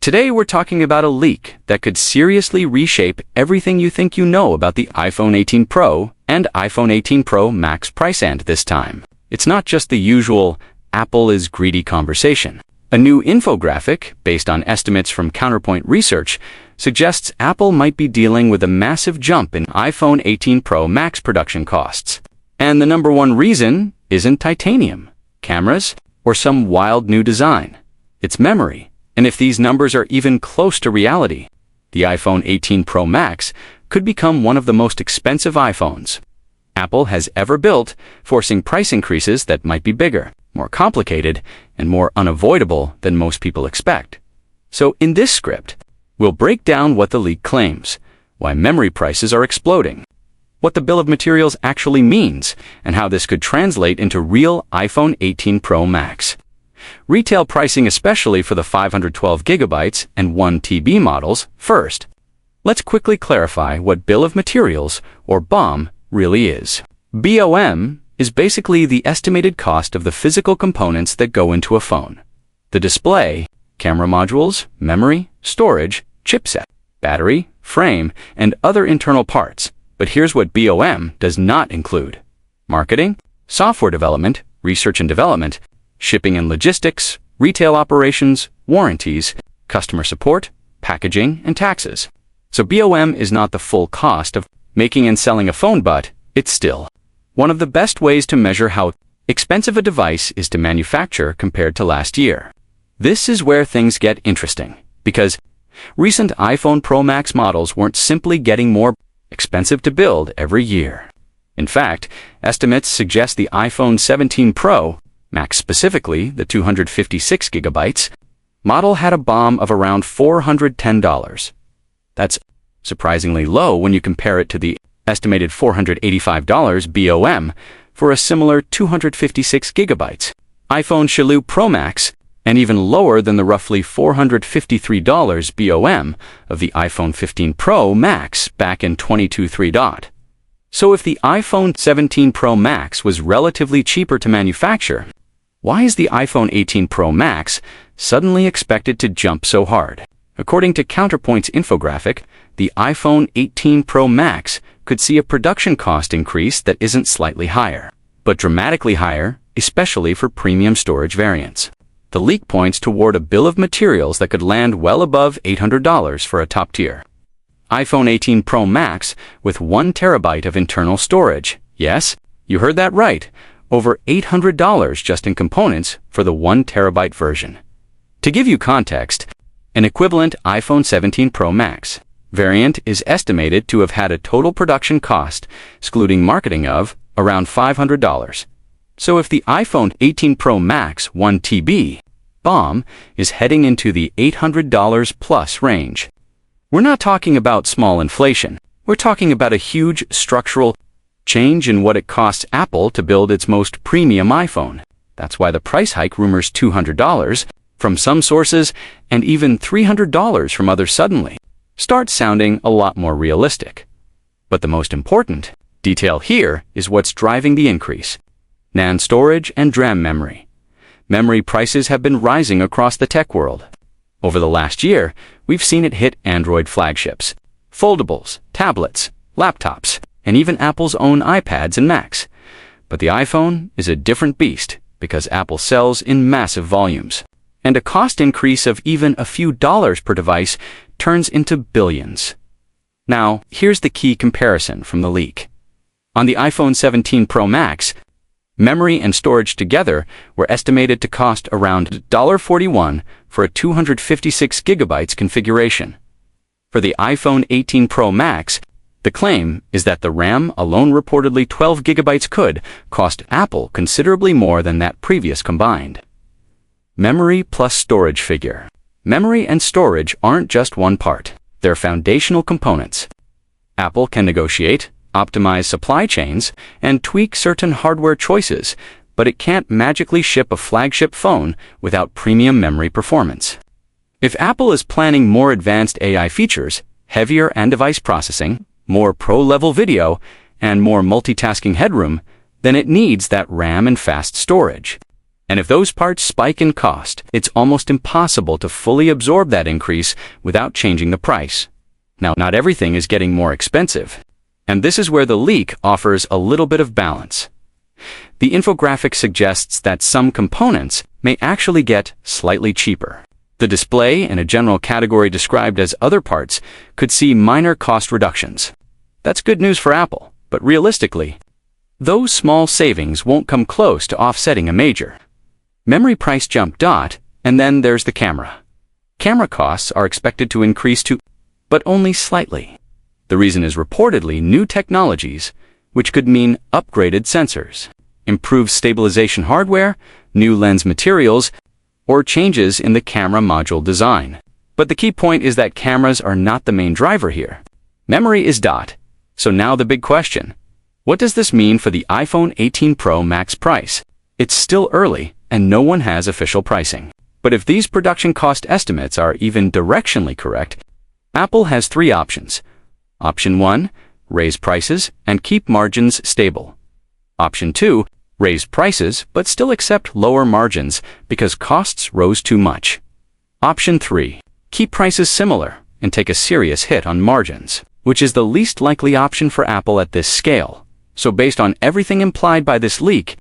Today we're talking about a leak that could seriously reshape everything you think you know about the iPhone 18 Pro and iPhone 18 Pro Max price band this time. It's not just the usual "Apple is greedy" conversation. A new infographic, based on estimates from Counterpoint Research, suggests Apple might be dealing with a massive jump in iPhone 18 Pro Max production costs. And the number one reason isn't titanium, cameras, or some wild new design. It's memory. And if these numbers are even close to reality, the iPhone 18 Pro Max could become one of the most expensive iPhones Apple has ever built, forcing price increases that might be bigger, more complicated, and more unavoidable than most people expect. So in this script, we'll break down what the leak claims, why memory prices are exploding, what the bill of materials actually means, and how this could translate into real iPhone 18 Pro Max. Retail pricing, especially for the 512 gigabytes and 1 TB models. First, let's quickly clarify what bill of materials, or BOM, really is. BOM is basically the estimated cost of the physical components that go into a phone. The display, camera modules, memory, storage, chipset, battery, frame, and other internal parts. But here's what BOM does not include: marketing, software development, research and development, shipping and logistics, retail operations, warranties, customer support, packaging, and taxes. So BOM is not the full cost of making and selling a phone, but it's still one of the best ways to measure how expensive a device is to manufacture compared to last year. This is where things get interesting, because recent iPhone Pro Max models weren't simply getting more expensive to build every year. In fact, estimates suggest the iPhone 17 Pro Max, specifically the 256 gigabytes model, had a BOM of around $410. That's surprisingly low when you compare it to the estimated $485 BOM for a similar 256 gigabytes iPhone Shilu Pro Max, and even lower than the roughly $453 BOM of the iPhone 15 Pro Max back in 2023. So if the iPhone 17 Pro Max was relatively cheaper to manufacture, why is the iPhone 18 Pro Max suddenly expected to jump so hard? According to Counterpoint's infographic, the iPhone 18 Pro Max could see a production cost increase that isn't slightly higher, but dramatically higher, especially for premium storage variants. The leak points toward a bill of materials that could land well above $800 for a top-tier iPhone 18 Pro Max with 1 terabyte of internal storage. Yes, you heard that right. Over $800 just in components for the 1 terabyte version. To give you context, an equivalent iPhone 17 Pro Max variant is estimated to have had a total production cost, excluding marketing, of around $500. So if the iPhone 18 Pro Max 1 TB BOM is heading into the $800 plus range, we're not talking about small inflation. We're talking about a huge structural change in what it costs Apple to build its most premium iPhone. That's why the price hike rumors $200 from some sources and even $300 from others suddenly start sounding a lot more realistic. But the most important detail here is what's driving the increase: NAND storage and DRAM memory. Memory prices have been rising across the tech world. Over the last year, we've seen it hit Android flagships, foldables, tablets, laptops, and even Apple's own iPads and Macs. But the iPhone is a different beast because Apple sells in massive volumes, and a cost increase of even a few dollars per device turns into billions. Now, here's the key comparison from the leak. On the iPhone 17 Pro Max, memory and storage together were estimated to cost around $1.41 for a 256 gigabytes configuration. For the iPhone 18 Pro Max, the claim is that the RAM alone, reportedly 12 gigabytes, could cost Apple considerably more than that previous combined. Memory plus storage figure. Memory and storage aren't just one part. They're foundational components. Apple can negotiate, optimize supply chains, and tweak certain hardware choices, but it can't magically ship a flagship phone without premium memory performance. If Apple is planning more advanced AI features, heavier on-device processing, more pro-level video, and more multitasking headroom, then it needs that RAM and fast storage. And if those parts spike in cost, it's almost impossible to fully absorb that increase without changing the price. Now, not everything is getting more expensive. And this is where the leak offers a little bit of balance. The infographic suggests that some components may actually get slightly cheaper. The display and a general category described as other parts could see minor cost reductions. That's good news for Apple, but realistically, those small savings won't come close to offsetting a major memory price jump. And then there's the camera. Camera costs are expected to increase too, but only slightly. The reason is reportedly new technologies, which could mean upgraded sensors, improved stabilization hardware, new lens materials, or changes in the camera module design. But the key point is that cameras are not the main driver here. Memory is. So now the big question. What does this mean for the iPhone 18 Pro Max price? It's still early, and no one has official pricing. But if these production cost estimates are even directionally correct, Apple has three options. Option 1, raise prices and keep margins stable. Option 2, raise prices but still accept lower margins because costs rose too much. Option 3, keep prices similar and take a serious hit on margins, which is the least likely option for Apple at this scale. So based on everything implied by this leak,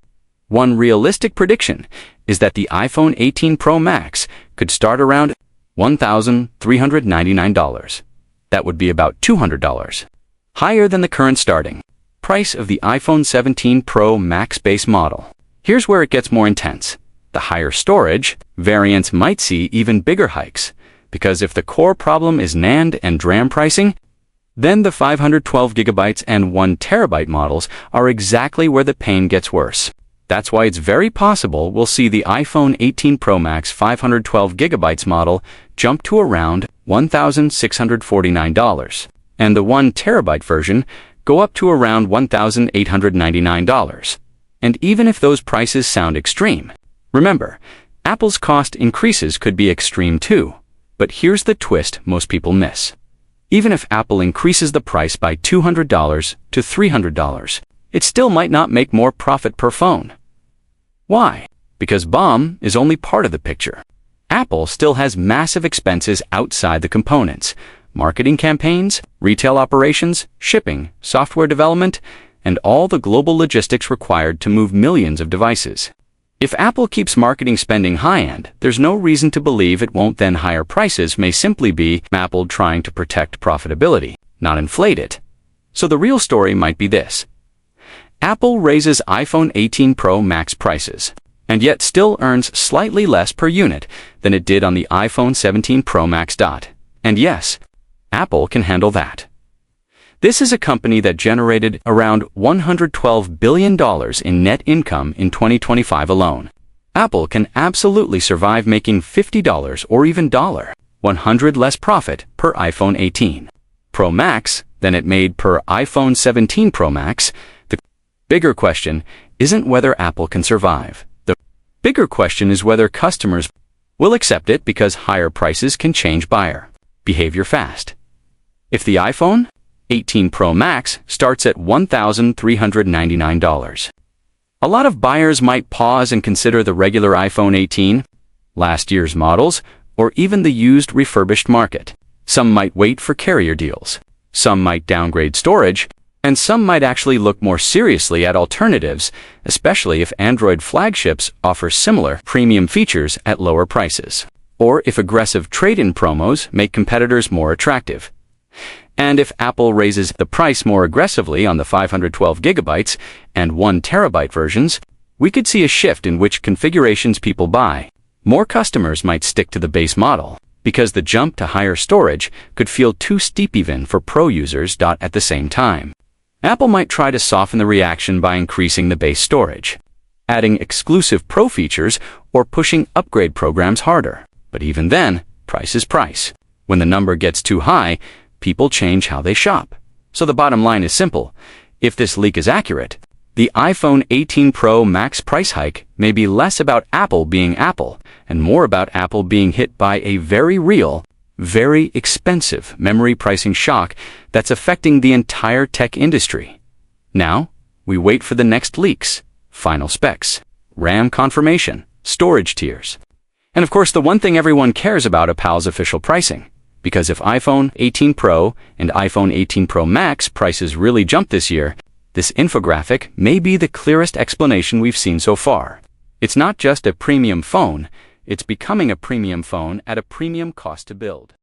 one realistic prediction is that the iPhone 18 Pro Max could start around $1,399. That would be about $200 higher than the current starting price of the iPhone 17 Pro Max base model. Here's where it gets more intense. The higher storage variants might see even bigger hikes, because if the core problem is NAND and DRAM pricing, then the 512GB and 1TB models are exactly where the pain gets worse. That's why it's very possible we'll see the iPhone 18 Pro Max 512GB model jump to around $1,649, and the 1TB version go up to around $1,899. And even if those prices sound extreme, remember, Apple's cost increases could be extreme too. But here's the twist most people miss. Even if Apple increases the price by $200 to $300, it still might not make more profit per phone. Why? Because BOM is only part of the picture. Apple still has massive expenses outside the components: marketing campaigns, retail operations, shipping, software development, and all the global logistics required to move millions of devices. If Apple keeps marketing spending high-end, there's no reason to believe it won't. Then higher prices may simply be Apple trying to protect profitability, not inflate it. So the real story might be this. Apple raises iPhone 18 Pro Max prices, and yet still earns slightly less per unit than it did on the iPhone 17 Pro Max. And yes, Apple can handle that. This is a company that generated around $112 billion in net income in 2025 alone. Apple can absolutely survive making $50 or even $100 less profit per iPhone 18 Pro Max than it made per iPhone 17 Pro Max. The bigger question isn't whether Apple can survive. The bigger question is whether customers will accept it, because higher prices can change buyer behavior fast. If the iPhone 18 Pro Max starts at $1,399, a lot of buyers might pause and consider the regular iPhone 18, last year's models, or even the used refurbished market. Some might wait for carrier deals, some might downgrade storage, and some might actually look more seriously at alternatives, especially if Android flagships offer similar premium features at lower prices, or if aggressive trade-in promos make competitors more attractive. And if Apple raises the price more aggressively on the 512GB and 1TB versions, we could see a shift in which configurations people buy. More customers might stick to the base model, because the jump to higher storage could feel too steep even for pro users. At the same time, Apple might try to soften the reaction by increasing the base storage, adding exclusive pro features, or pushing upgrade programs harder. But even then, price is price. When the number gets too high, people change how they shop. So the bottom line is simple. If this leak is accurate, the iPhone 18 Pro Max price hike may be less about Apple being Apple and more about Apple being hit by a very real, very expensive memory pricing shock that's affecting the entire tech industry. Now, we wait for the next leaks, final specs, RAM confirmation, storage tiers. And of course, the one thing everyone cares about Apple's official pricing. Because if iPhone 18 Pro and iPhone 18 Pro Max prices really jump this year, this infographic may be the clearest explanation we've seen so far. It's not just a premium phone, it's becoming a premium phone at a premium cost to build.